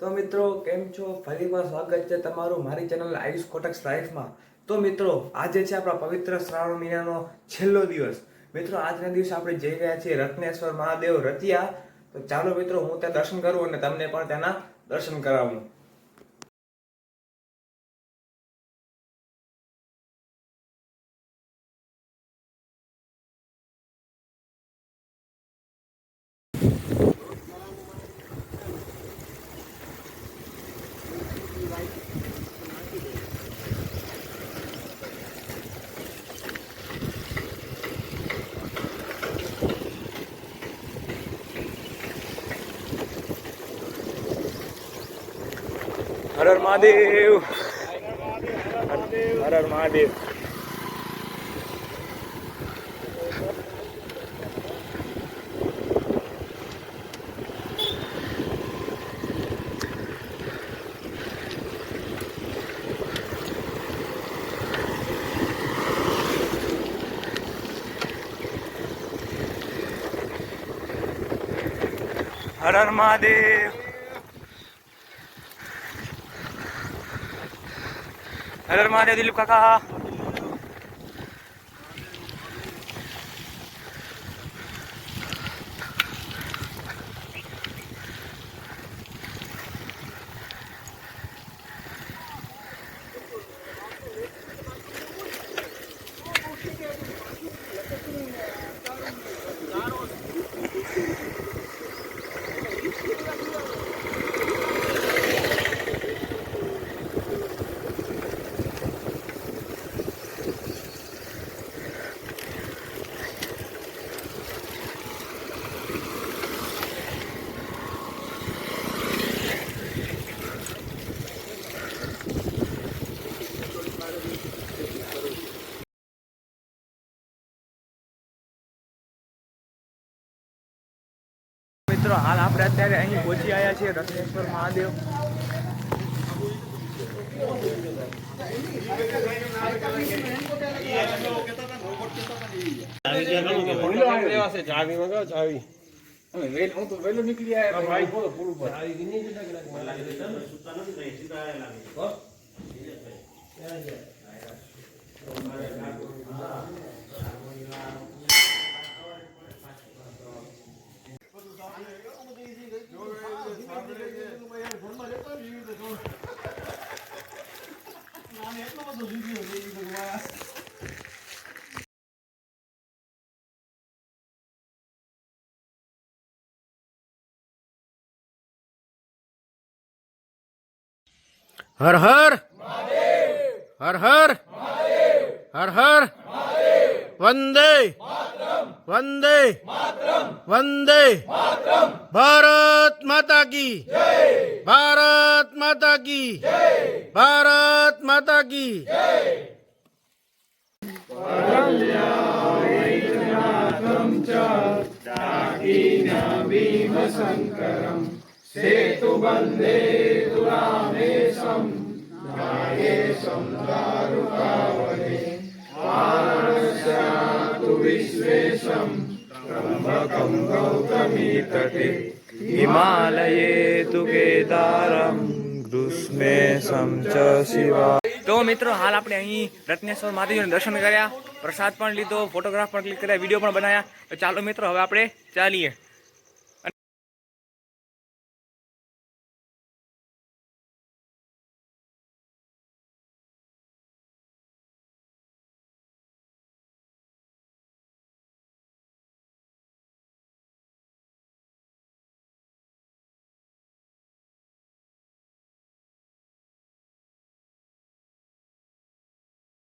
તો મિત્રો કેમ છો? ફરીવાર સ્વાગત છે તમારું મારી ચેનલ આયુષ કોટક લાઈફમાં. તો મિત્રો આજે છે આપણા પવિત્ર શ્રાવણ મહિનાનો છેલ્લો દિવસ. મિત્રો આજના દિવસે આપણે જઈ રહ્યા છીએ રત્નેશ્વર મહાદેવ રતિયા. તો ચાલો મિત્રો હું ત્યાં દર્શન કરું અને તમને પણ તેના દર્શન કરાવું. હર હર મહાદેવ, હર હર મહાદેવ. હર હર મહાદેવ, હર હર મહાદેવ દિલીપ કાકા. મિત્રો હાલ આપણે અત્યારે અહીં પહોંચી આવ્યા છીએ રત્નેશ્વર મહાદેવ. હર હર હર હર હર હર વંદે વંદે વંદે ભારત માતા કી, ભારત માતા કી, ભારત માતા કી. सेतु बंदे दुरामेशम नागेशम दारुकावले वारणस्यातु विश्वेशम त्र्यंबकं गौतमी तटे हिमालये तु केदारम ग्रुष्मे च शिवा. તો મિત્રો હાલ આપણે અહીં રત્નેશ્વર મહાદેવના દર્શન કર્યા, પ્રસાદ પણ લીધો, ફોટોગ્રાફ પણ ક્લિક કર્યા, વિડીયો પણ બનાવ્યા. તો ચાલો મિત્રો હવે આપણે ચાલીએ.